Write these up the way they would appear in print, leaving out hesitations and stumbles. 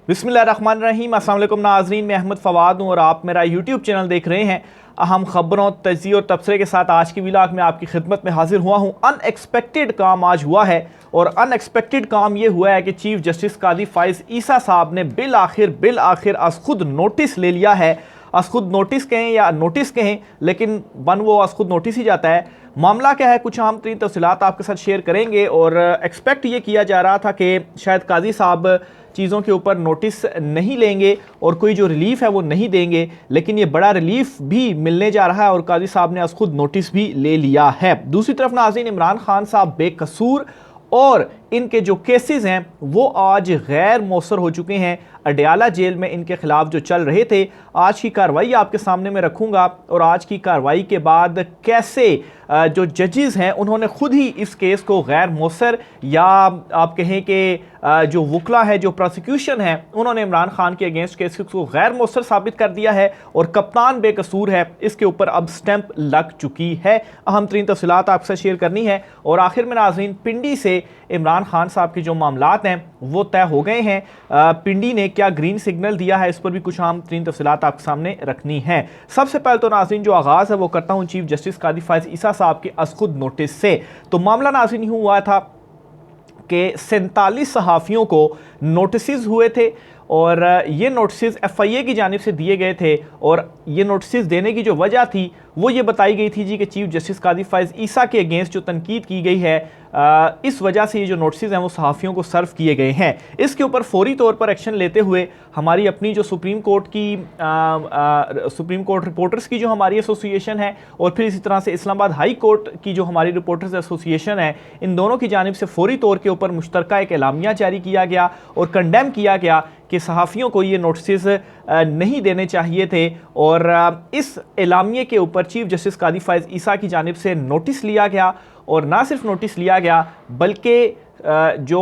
बिस्मिल्लाहिर्रहमानिर्रहीम। अस्सलाम वालेकुम नाज़रीन, मैं अहमद फ़वाद हूँ और आप मेरा यूट्यूब चैनल देख रहे हैं। अहम ख़बरों, तजिए और तबसरे के साथ आज की व्लॉग में आपकी खिदमत में हाजिर हुआ हूँ। अनएक्सपेक्टेड काम आज हुआ है और अनएक्सपेक्टेड काम ये हुआ है कि चीफ़ जस्टिस कादी फ़ाइज़ ईसा साहब ने बिल आखिर आज खुद नोटिस ले लिया है। आज खुद नोटिस कहें या नोटिस कहें, लेकिन बन वो आज खुद नोटिस ही जाता है। मामला क्या है, कुछ अहम तरीन तफसीलात आपके साथ शेयर करेंगे। और एक्सपेक्ट ये किया जा रहा था कि शायद काजी साहब चीज़ों के ऊपर नोटिस नहीं लेंगे और कोई जो रिलीफ है वो नहीं देंगे, लेकिन ये बड़ा रिलीफ भी मिलने जा रहा है और काजी साहब ने आज खुद नोटिस भी ले लिया है। दूसरी तरफ नाज़रीन, इमरान खान साहब बेकसूर और इनके जो केसेस हैं वो आज गैर मौसर हो चुके हैं। अडयाला जेल में इनके खिलाफ जो चल रहे थे, आज की कार्रवाई आपके सामने मैं रखूंगा और आज की कार्रवाई के बाद कैसे जो जजेस हैं उन्होंने खुद ही इस केस को गैर मौसर, या आप कहें कि जो वकला है, जो प्रोसिक्यूशन है, उन्होंने इमरान खान के अगेंस्ट केस को गैर मौसर साबित कर दिया है और कप्तान बेकसूर है, इसके ऊपर अब स्टैंप लग चुकी है। अहम तरीन तफसीलात आपके साथ शेयर करनी है। और आखिर में नाज़रीन, पिंडी से इमरान खान साहब के जो मामलात हैं वो तय हो गए हैं। पिंडी ने क्या ग्रीन सिग्नल दिया है, इस पर भी कुछ अहम तरीन तफसीलात आपके सामने रखनी है। सबसे पहले तो नाज़रीन जो आगाज़ है वो करता हूँ चीफ जस्टिस कादी फ़ाइज़ ईसा साहब के खुद नोटिस से। तो मामला नाज़रीन यूँ हुआ था कि 47 सहाफ़ियों को नोटिस हुए थे और ये नोटिस FIA की जानिब से दिए गए थे। और ये नोटिस देने की जो वजह थी वो ये बताई गई थी जी कि चीफ जस्टिस कादी फ़ाइज़ ईसा के अगेंस्ट जो तनकीद की गई है, इस वजह से ये जो नोटिस हैं वो सहाफ़ियों को सर्व किए गए हैं। इसके ऊपर फौरी तौर पर एक्शन लेते हुए हमारी अपनी जो सुप्रीम कोर्ट रिपोर्टर्स की जो हमारी एसोसिएशन है और फिर इसी तरह से इस्लामाबाद हाई कोर्ट की जो हमारी रिपोर्टर्स एसोसिएशन है, इन दोनों की जानिब से फौरी तौर के ऊपर मुश्तरका एक एलामिया जारी किया गया और कंडेम किया गया कि सहाफ़ियों को ये नोटिस नहीं देने चाहिए थे। और इस एलामिये के ऊपर चीफ जस्टिस कादी फ़ाइज़ ईसा की जानिब से नोटिस लिया गया और ना सिर्फ नोटिस लिया गया बल्कि जो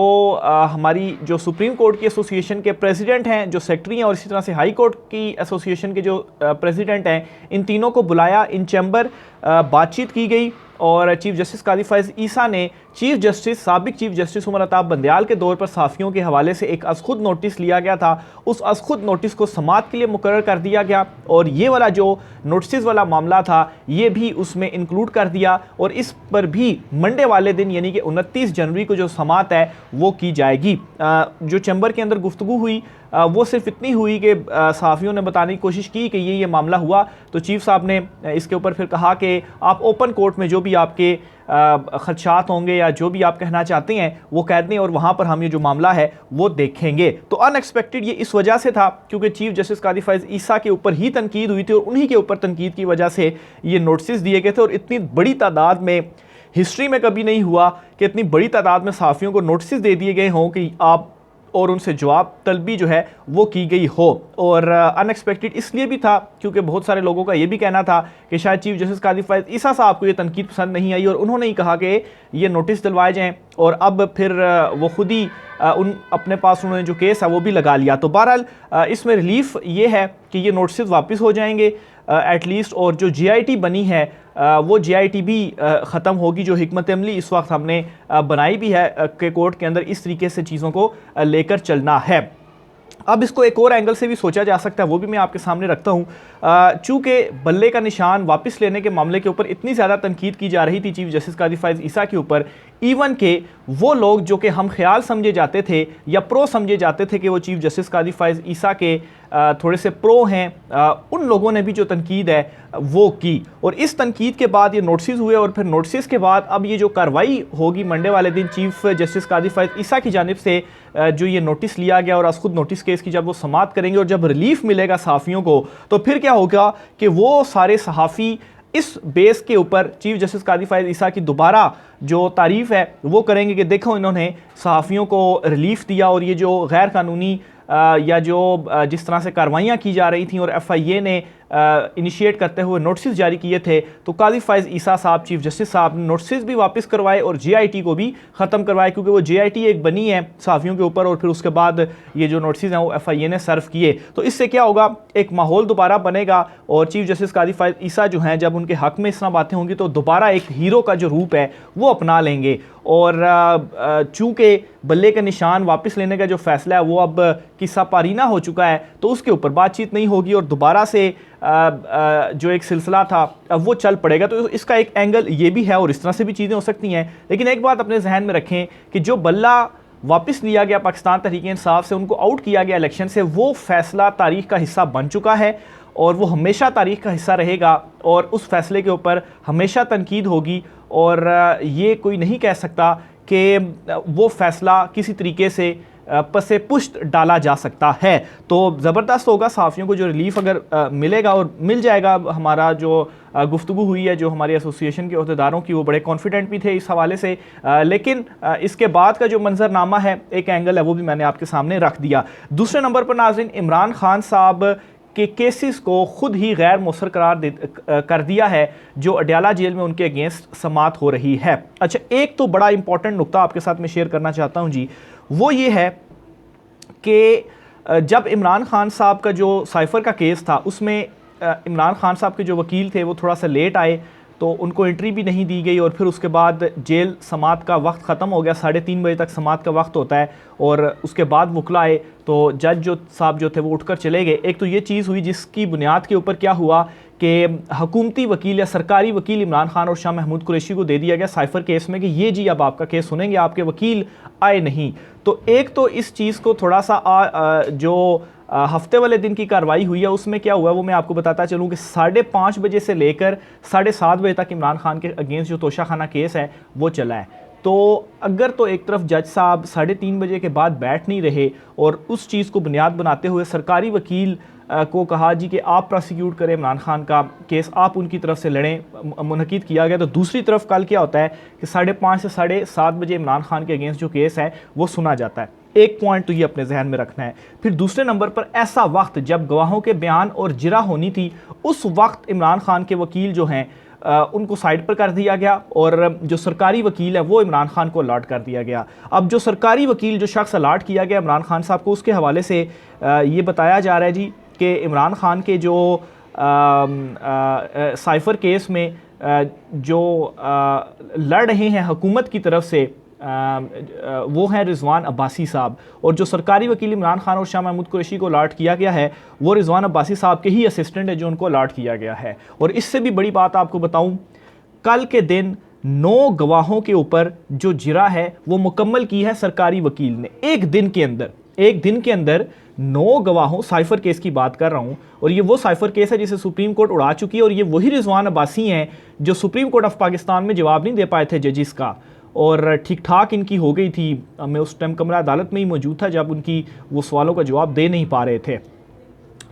हमारी जो सुप्रीम कोर्ट की एसोसिएशन के प्रेसिडेंट हैं, जो सेक्रेटरी हैं, और इसी तरह से हाई कोर्ट की एसोसिएशन के जो प्रेसिडेंट हैं, इन तीनों को बुलाया, इन चैम्बर बातचीत की गई और चीफ जस्टिस कादी फ़ाइज़ ईसा ने साबिक चीफ जस्टिस उमर अताब बंदयाल के दौर पर सहाफ़ियों के हवाले से एक खुद नोटिस लिया गया था। उस खुद नोटिस को समाअत के लिए मुकर्रर कर दिया गया और ये वाला जो नोटिस वाला मामला था ये भी उसमें इंक्लूड कर दिया और इस पर भी मंडे वाले दिन यानी कि 29 जनवरी को जो समाअत है वो की जाएगी। जो चैम्बर के अंदर गुफ्तगू हुई वो सिर्फ इतनी हुई कि सहाफ़ियों ने बताने की कोशिश की कि ये मामला हुआ। तो चीफ साहब ने इसके ऊपर फिर कहा कि आप ओपन कोर्ट में जो भी आपके खदशात होंगे या जो भी आप कहना चाहते हैं वो कह दें और वहाँ पर हम ये जो मामला है वो देखेंगे। तो अनएक्सपेक्टेड ये इस वजह से था क्योंकि चीफ जस्टिस कादी फ़ाइज़ ईसा के ऊपर ही तनकीद हुई थी और उन्हीं के ऊपर तनकीद की वजह से ये नोटिस दिए गए थे। और इतनी बड़ी तादाद में हिस्ट्री में कभी नहीं हुआ कि इतनी बड़ी तादाद में सहाफ़ियों को नोटिस दे दिए गए हों कि आप और उनसे जवाब तलबी जो है वो की गई हो। और अनएक्सपेक्टेड इसलिए भी था क्योंकि बहुत सारे लोगों का ये भी कहना था कि शायद चीफ जस्टिस कादी फ़ाइज़ ईसा साहब को ये तनकीद पसंद नहीं आई और उन्होंने ही कहा कि ये नोटिस दिलवाए जाएँ और अब फिर वो खुद ही अपने पास उन्होंने जो केस है वो भी लगा लिया। तो बहरहाल इसमें रिलीफ ये है कि ये नोटिस वापस हो जाएंगे एटलीस्ट, और जो GIT बनी है वो GIT भी ख़त्म होगी। जो हिकमत अमली इस वक्त हमने बनाई भी है कि कोर्ट के अंदर इस तरीके से चीज़ों को लेकर चलना है। अब इसको एक और एंगल से भी सोचा जा सकता है, वो भी मैं आपके सामने रखता हूँ। चूँकि बल्ले का निशान वापस लेने के मामले के ऊपर इतनी ज़्यादा तनकीद की जा रही थी चीफ जस्टिस कादी फ़ाइज़ ईसा के ऊपर, इवन के वो लोग जो कि हम ख्याल समझे जाते थे या प्रो समझे जाते थे कि वो चीफ जस्टिस कादी फ़ाइज़ ईसा के थोड़े से प्रो हैं, उन लोगों ने भी जो तनकीद है वो की। और इस तनकीद के बाद ये नोटिस हुए और फिर नोटिस के बाद अब ये जो कार्रवाई होगी मंडे वाले दिन चीफ जस्टिस कादी फ़ाइज़ ईसा की जानिब से जो ये नोटिस लिया गया और खुद नोटिस केस की जब वो समाअत करेंगे और जब रिलीफ मिलेगा सहाफ़ियों को, तो फिर क्या होगा कि वो सारे सहाफ़ी इस बेस के ऊपर चीफ जस्टिस कादी फ़ाइज़ ईसा की दोबारा जो तारीफ़ है वो करेंगे कि देखो इन्होंने सहाफ़ियों को रिलीफ दिया और ये जो गैर कानूनी या जो जिस तरह से कार्रवाइयाँ की जा रही थी और FIA ने इनिशिएट करते हुए नोटिस जारी किए थे, तो कादी फ़ाइज़ ईसा साहब चीफ जस्टिस साहब ने नोटिस भी वापस करवाए और GIT को भी ख़त्म करवाए क्योंकि वो GIT एक बनी है सहाफ़ियों के ऊपर और फिर उसके बाद ये जो नोटिस हैं वो FIA ने सर्व किए। तो इससे क्या होगा, एक माहौल दोबारा बनेगा और चीफ जस्टिस कादी फ़ाइज़ ईसा जो हैं जब उनके हक़ में इस तरह बातें होंगी तो दोबारा एक हीरो का जो रूप है वो अपना लेंगे। और चूंकि बल्ले का निशान वापस लेने का जो फैसला है वो अब किस्सा पारीना हो चुका है, तो उसके ऊपर बातचीत नहीं होगी और दोबारा से जो एक सिलसिला था वो चल पड़ेगा। तो इसका एक एंगल ये भी है और इस तरह से भी चीज़ें हो सकती हैं। लेकिन एक बात अपने जहन में रखें कि जो बल्ला वापस लिया गया पाकिस्तान तहरीक इंसाफ से, उनको आउट किया गया इलेक्शन से, वो फैसला तारीख का हिस्सा बन चुका है और वो हमेशा तारीख का हिस्सा रहेगा और उस फैसले के ऊपर हमेशा तनकीद होगी। और ये कोई नहीं कह सकता कि वो फैसला किसी तरीके से पसे पुश्त डाला जा सकता है। तो ज़बरदस्त होगा, सहाफ़ियों को जो रिलीफ अगर मिलेगा और मिल जाएगा। हमारा जो गुफ्तगू हुई है जो हमारे एसोसिएशन के अहदेदारों की, वो बड़े कॉन्फिडेंट भी थे इस हवाले से। लेकिन इसके बाद का जो मंजरनामा है, एक एंगल है, वो भी मैंने आपके सामने रख दिया। दूसरे नंबर पर नाज़रीन, इमरान खान साहब के केसेस को खुद ही गैर मौसर करार कर दिया है जो अडयाला जेल में उनके अगेंस्ट समात हो रही है। अच्छा, एक तो बड़ा इंपॉर्टेंट नुक्ता आपके साथ मैं शेयर करना चाहता हूं जी, वो ये है कि जब इमरान खान साहब का जो साइफ़र का केस था, उसमें इमरान खान साहब के जो वकील थे वो थोड़ा सा लेट आए, तो उनको एंट्री भी नहीं दी गई और फिर उसके बाद जेल समात का वक्त ख़त्म हो गया। 3:30 बजे तक समात का वक्त होता है और उसके बाद वकला आए, तो जज जो साहब जो थे वो उठकर चले गए। एक तो ये चीज़ हुई जिसकी बुनियाद के ऊपर क्या हुआ कि हुकूमती वकील या सरकारी वकील इमरान खान और शाह महमूद कुरैशी को दे दिया गया साइफ़र केस में कि ये जी अब आपका केस सुनेंगे, आपके वकील आए नहीं। तो एक तो इस चीज़ को थोड़ा सा जो हफ्ते वाले दिन की कार्रवाई हुई है उसमें क्या हुआ वो मैं आपको बताता चलूँ कि 5:30 बजे से लेकर 7:30 बजे तक इमरान खान के अगेंस्ट जो तोशाखाना केस है वो चला है। तो अगर तो एक तरफ जज साहब 3:30 बजे के बाद बैठ नहीं रहे और उस चीज़ को बुनियाद बनाते हुए सरकारी वकील को कहा जी कि आप प्रोसिक्यूट करें इमरान खान का केस, आप उनकी तरफ से लड़ें, मुनक़िद किया गया। तो दूसरी तरफ कल क्या होता है कि 5:30 से 7:30 बजे इमरान खान के अगेंस्ट जो केस है वो सुना जाता है। एक पॉइंट तो ये अपने जहन में रखना है। फिर दूसरे नंबर पर ऐसा वक्त जब गवाहों के बयान और जिरा होनी थी, उस वक्त इमरान खान के वकील जो हैं उनको साइड पर कर दिया गया और जो सरकारी वकील है वो इमरान खान को अलॉट कर दिया गया। अब जो सरकारी वकील जो शख्स अलॉट किया गया इमरान खान साहब को, उसके हवाले से ये बताया जा रहा है जी कि इमरान खान के जो साइफ़र केस में जो लड़ रहे हैं हुकूमत की तरफ से, वो हैं रिजवान अब्बासी साहब, और जो सरकारी वकील इमरान खान और शाह महमूद कुरैशी को अलॉट किया गया है वो रिजवान अब्बासी साहब के ही असिस्टेंट है जो उनको अलॉट किया गया है। और इससे भी बड़ी बात आपको बताऊं, कल के दिन 9 गवाहों के ऊपर जो जिरा है वो मुकम्मल की है सरकारी वकील ने। एक दिन के अंदर 9 गवाहों, साइफ़र केस की बात कर रहा हूं, और ये वो साइफ़र केस है जिसे सुप्रीम कोर्ट उड़ा चुकी है। और ये वही रिजवान अब्बासी हैं जो सुप्रीम कोर्ट ऑफ पाकिस्तान में जवाब नहीं दे पाए थे जजिस का, और ठीक ठाक इनकी हो गई थी। मैं उस टाइम कमरा अदालत में ही मौजूद था जब उनकी वो सवालों का जवाब दे नहीं पा रहे थे।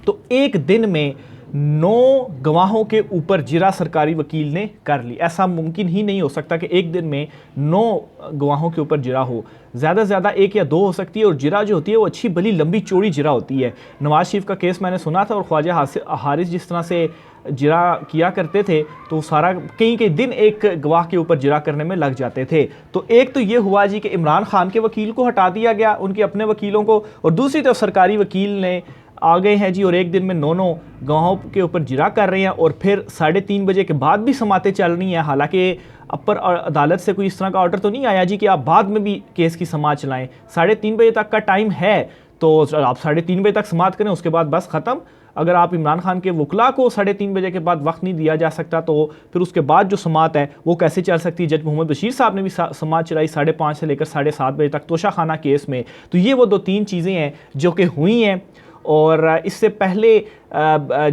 तो एक दिन में 9 गवाहों के ऊपर जिरा सरकारी वकील ने कर ली। ऐसा मुमकिन ही नहीं हो सकता कि एक दिन में 9 गवाहों के ऊपर जिरा हो। ज़्यादा से ज़्यादा 1 या 2 हो सकती है, और जिरा जो होती है वो अच्छी भली लंबी चौड़ी जिरा होती है। नवाज शरीफ का केस मैंने सुना था और ख्वाजा हारिस जिस तरह से जिरा किया करते थे तो सारा कई दिन एक गवाह के ऊपर जिरा करने में लग जाते थे। तो एक तो ये हुआ जी कि इमरान खान के वकील को हटा दिया गया, उनके अपने वकीलों को, और दूसरी तरफ सरकारी वकील ने आ गए हैं जी और एक दिन में 9 गवाहों के ऊपर जिरा कर रहे हैं। और फिर 3:30 बजे के बाद भी समातें चल रही हैं। हालांकि अपर अदालत से कोई इस तरह का ऑर्डर तो नहीं आया जी कि आप बाद में भी केस की समात चलाएं। 3:30 बजे तक का टाइम है, तो आप 3:30 बजे तक समात करें, उसके बाद बस ख़त्म। अगर आप इमरान खान के वकला को 3:30 बजे के बाद वक्त नहीं दिया जा सकता तो फिर उसके बाद जो समात है वो कैसे चल सकती है। जज मोहम्मद बशीर साहब ने भी समात चलाई 5:30 से लेकर 7:30 बजे तक तोशाखाना केस में। तो ये वो 2-3 चीज़ें हैं जो कि हुई हैं। और इससे पहले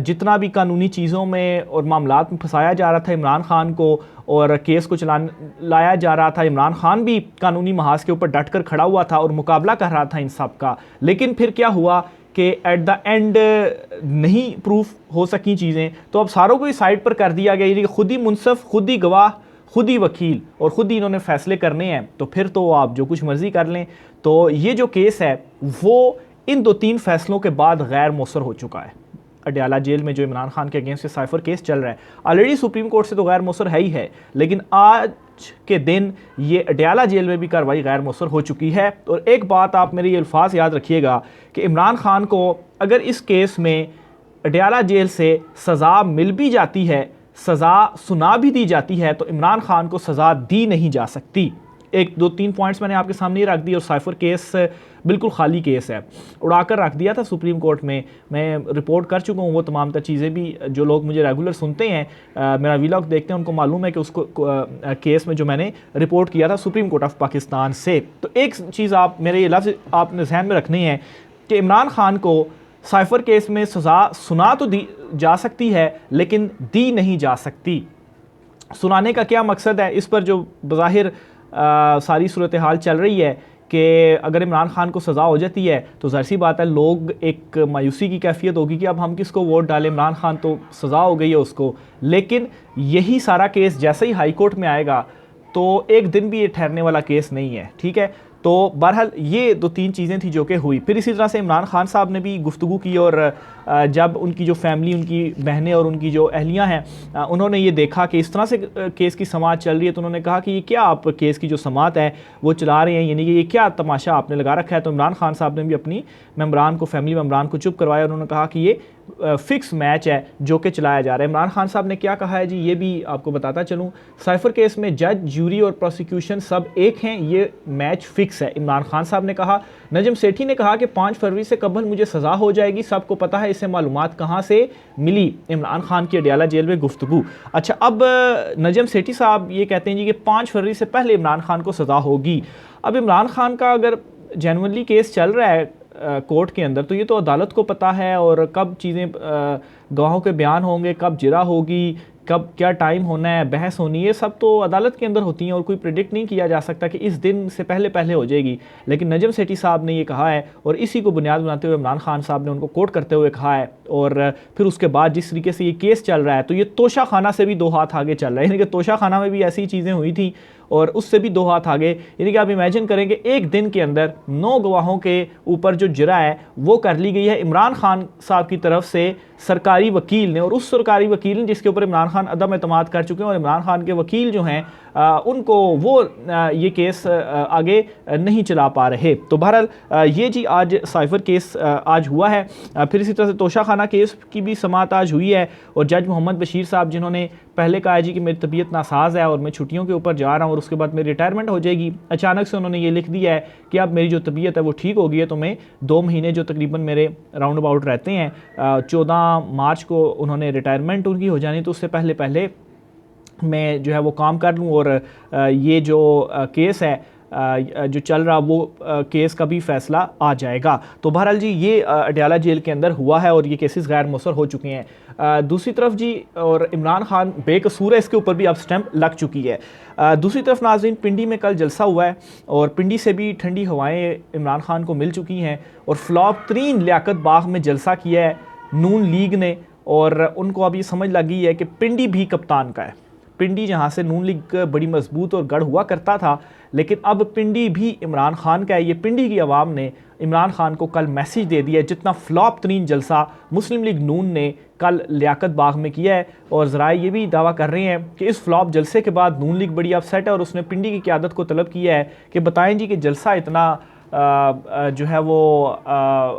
जितना भी कानूनी चीज़ों में और मामलात में फंसाया जा रहा था इमरान खान को और केस को लाया जा रहा था, इमरान खान भी कानूनी महाज के ऊपर डट कर खड़ा हुआ था और मुकाबला कर रहा था इन सब का। लेकिन फिर क्या हुआ कि एट द एंड नहीं प्रूफ हो सकी चीज़ें, तो अब सारों को ही साइड पर कर दिया गया। यानी कि खुद ही मुनसफ, खुद ही गवाह, खुद ही वकील और खुद ही इन्होंने फैसले करने हैं, तो फिर तो आप जो कुछ मर्जी कर लें। तो ये जो केस है वो इन 2-3 फैसलों के बाद गैर मौसर हो चुका है। अडयाला जेल में जो इमरान खान के अगेंस्ट साइफ़र केस चल रहा है, ऑलरेडी सुप्रीम कोर्ट से तो गैर मौसर है ही है, लेकिन आज के दिन ये अडयाला जेल में भी कार्रवाई गैर मौसर हो चुकी है। और एक बात आप मेरे ये अल्फाज याद रखिएगा कि इमरान खान को अगर इस केस में अडयाला जेल से सज़ा मिल भी जाती है, सज़ा सुना भी दी जाती है तो इमरान खान को सज़ा दी नहीं जा सकती। एक दो तीन पॉइंट्स मैंने आपके सामने ही रख दिए और साइफर केस बिल्कुल खाली केस है, उड़ाकर रख दिया था सुप्रीम कोर्ट में। मैं रिपोर्ट कर चुका हूँ वो तमाम तर चीज़ें भी। जो लोग मुझे रेगुलर सुनते हैं, मेरा वीलॉग देखते हैं, उनको मालूम है कि उसको केस में जो मैंने रिपोर्ट किया था सुप्रीम कोर्ट ऑफ पाकिस्तान से। तो एक चीज़ आप मेरे ये लफ्ज़ आपने ध्यान में रखनी है कि इमरान खान को साइफर केस में सज़ा सुना तो दी जा सकती है लेकिन दी नहीं जा सकती। सुनाने का क्या मकसद है, इस पर जो बज़ाहिर सारी सूरत हाल चल रही है कि अगर इमरान खान को सज़ा हो जाती है तो ज़ाहिर सी बात है लोग एक मायूसी की कैफियत होगी कि अब हम किसको वोट डालें, इमरान खान तो सज़ा हो गई है उसको। लेकिन यही सारा केस जैसे ही हाई कोर्ट में आएगा तो एक दिन भी ये ठहरने वाला केस नहीं है, ठीक है। तो बहरहाल ये दो तीन चीज़ें थी जो कि हुई। फिर इसी तरह से इमरान खान साहब ने भी गुफ्तगू की और जब उनकी जो फैमिली, उनकी बहनें और उनकी जो अहलियाँ हैं उन्होंने ये देखा कि इस तरह से केस की समाअत चल रही है तो उन्होंने कहा कि ये क्या आप केस की जो समाअत है वो चला रहे हैं, यानी कि ये क्या तमाशा आपने लगा रखा है। तो इमरान खान साहब ने भी अपनी मेम्बरान को, फैमिली मेम्बरान को चुप करवाया। उन्होंने कहा कि ये फिक्स मैच है जो कि चलाया जा रहा है। इमरान खान साहब ने क्या कहा है जी, ये भी आपको बताता चलूँ। साइफर केस में जज, ज्यूरी और प्रोसिक्यूशन सब एक हैं, ये मैच फिक्स है, इमरान खान साहब ने कहा। नजम सेठी ने कहा कि 5 फरवरी से कबल मुझे सज़ा हो जाएगी, सबको पता है, इससे मालूमात कहाँ से मिली। इमरान खान की अडियाला जेल में गुफ्तगू। अच्छा, अब नजम सेठी साहब ये कहते हैं जी कि 5 फरवरी से पहले इमरान खान को सज़ा होगी। अब इमरान खान का अगर जेनुइनली केस चल रहा है कोर्ट के अंदर तो ये तो अदालत को पता है, और कब चीज़ें गवाहों के बयान होंगे, कब जिरा होगी, कब क्या टाइम होना है, बहस होनी है, सब तो अदालत के अंदर होती हैं और कोई प्रिडिक्ट नहीं किया जा सकता कि इस दिन से पहले पहले हो जाएगी। लेकिन नजम सेठी साहब ने ये कहा है और इसी को बुनियाद बनाते हुए इमरान खान साहब ने उनको कोट करते हुए कहा है। और फिर उसके बाद जिस तरीके से ये केस चल रहा है तो ये तोशा खाना से भी 2 हाथ आगे चल रहा है, यानी कि तोशा खाना में भी ऐसी चीज़ें हुई थी और उससे भी 2 हाथ आगे। यानी कि आप इमेजिन करें कि एक दिन के अंदर 9 गवाहों के ऊपर जो जिरा है वो कर ली गई है इमरान खान साहब की तरफ से सरकारी वकील ने, और उस सरकारी वकील ने जिसके ऊपर इमरान खान अदम एतमाद कर चुके हैं, और इमरान खान के वकील जो हैं उनको वो ये केस आगे नहीं चला पा रहे। तो बहरहाल ये जी आज साइफर केस आज हुआ है। फिर इसी तरह से तोशा खाना केस की भी समाअत आज हुई है और जज मोहम्मद बशीर साहब जिन्होंने पहले कहा जी कि मेरी तबीयत नासाज है और मैं छुट्टियों के ऊपर जा रहा हूँ और उसके बाद मेरी रिटायरमेंट हो जाएगी, अचानक से उन्होंने ये लिख दिया है कि अब मेरी जो तबीयत है वो ठीक हो गई है, तो मैं 2 महीने जो तकरीबन मेरे राउंड अबाउट रहते हैं 14 मार्च को उन्होंने रिटायरमेंट उनकी हो जानी, तो उससे पहले पहले मैं जो है वो काम कर लूँ और ये जो केस है जो चल रहा वो केस का भी फैसला आ जाएगा। तो बहरहाल जी ये अडियाला जेल के अंदर हुआ है और ये केसेस गैर मुसर हो चुके हैं। दूसरी तरफ जी, और इमरान खान बेकसूर है, इसके ऊपर भी अब स्टैंप लग चुकी है। दूसरी तरफ नाज़रीन, पिंडी में कल जलसा हुआ है और पिंडी से भी ठंडी हवाएं इमरान खान को मिल चुकी हैं और फ्लॉप तरीन लियाकत बाग में जलसा किया है नून लीग ने, और उनको अब ये समझ लग गई है कि पिंडी भी कप्तान का है। पिंडी जहाँ से नून लीग बड़ी मजबूत और गढ़ हुआ करता था, लेकिन अब पिंडी भी इमरान खान का है। ये पिंडी की आवाम ने इमरान खान को कल मैसेज दे दिया है, जितना फ्लॉप तरीन जलसा मुस्लिम लीग नून ने कल लियाकत बाग में किया है। और ज़राए ये भी दावा कर रहे हैं कि इस फ्लॉप जलसे के बाद नून लीग बड़ी अपसेट है और उसने पिंडी की क़यादत को तलब किया है कि बताएं जी कि जलसा इतना जो है वो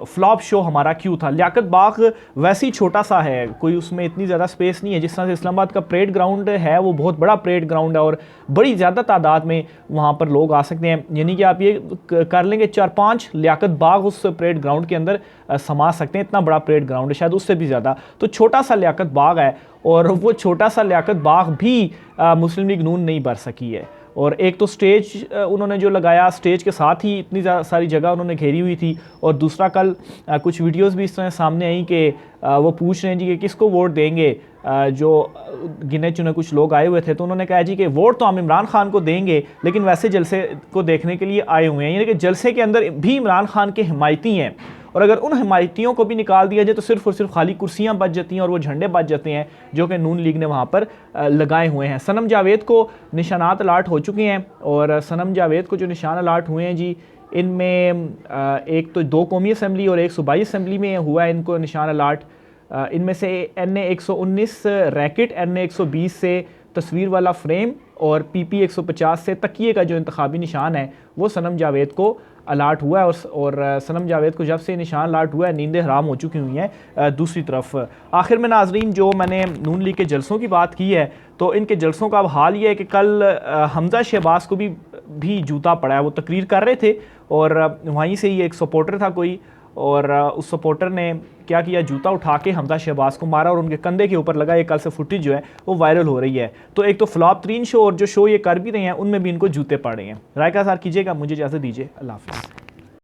फ्लॉप शो हमारा क्यों था। लियाकत बाग वैसे ही छोटा सा है, कोई उसमें इतनी ज़्यादा स्पेस नहीं है। जिस तरह से इस्लामाबाद का परेड ग्राउंड है वो बहुत बड़ा परेड ग्राउंड है और बड़ी ज़्यादा तादाद में वहाँ पर लोग आ सकते हैं, यानी कि आप ये कर लेंगे 4-5 लियाकत बाग उस परेड ग्राउंड के अंदर समा सकते हैं, इतना बड़ा परेड ग्राउंड है, शायद उससे भी ज़्यादा। तो छोटा सा लियाकत बाग है और वो छोटा सा लियाकत बाग भी मुस्लिम लीग नून नहीं भर सकी है। और एक तो स्टेज उन्होंने जो लगाया, स्टेज के साथ ही इतनी सारी जगह उन्होंने घेरी हुई थी, और दूसरा कल कुछ वीडियोस भी इस तरह सामने आई कि वो पूछ रहे हैं जी कि किसको वोट देंगे। जो गिने चुने कुछ लोग आए हुए थे तो उन्होंने कहा जी कि वोट तो हम इमरान खान को देंगे, लेकिन वैसे जलसे को देखने के लिए आए हुए हैं, यानी कि जलसे के अंदर भी इमरान खान के हिमायती हैं। और अगर उन हिमायतियों को भी निकाल दिया जाए तो सिर्फ और सिर्फ खाली कुर्सियां बच जाती हैं और वो झंडे बच जाते हैं जो कि नून लीग ने वहाँ पर लगाए हुए हैं। सनम जावेद को निशानात अलाट हो चुके हैं, और सनम जावेद को जो निशान अलाट हुए हैं जी, इनमें एक तो 2 कौमी असम्बली और 1 सूबाई असम्बली में हुआ है इनको निशान अलाट। इनमें से NA 119 रैकेट, NA 120 से तस्वीर वाला फ्रेम और PP 150 से तकिए का जो इंतखाबी निशान है वो सनम जावेद को अलाट हुआ है और सनम जावेद को जब से निशान अलाट हुआ है नींदें हराम हो चुकी हुई हैं। दूसरी तरफ आखिर में नाजरीन, जो मैंने नून लीग के जलसों की बात की है तो इनके जलसों का अब हाल ये है कि कल हमजा शहबाज को भी जूता पड़ा है। वो तकरीर कर रहे थे और वहीं से ही एक सपोर्टर था कोई, और उस सपोर्टर ने क्या किया, जूता उठा के हमजा शहबाज को मारा और उनके कंधे के ऊपर लगा। ये कल से फुटेज जो है वो वायरल हो रही है। तो एक तो फ्लॉप 3 शो और जो शो ये कर भी रहे हैं उनमें भी इनको जूते पड़ रहे हैं। राय का साथ कीजिएगा, मुझे इजाज़त दीजिए, अल्लाह हाफ़िज़।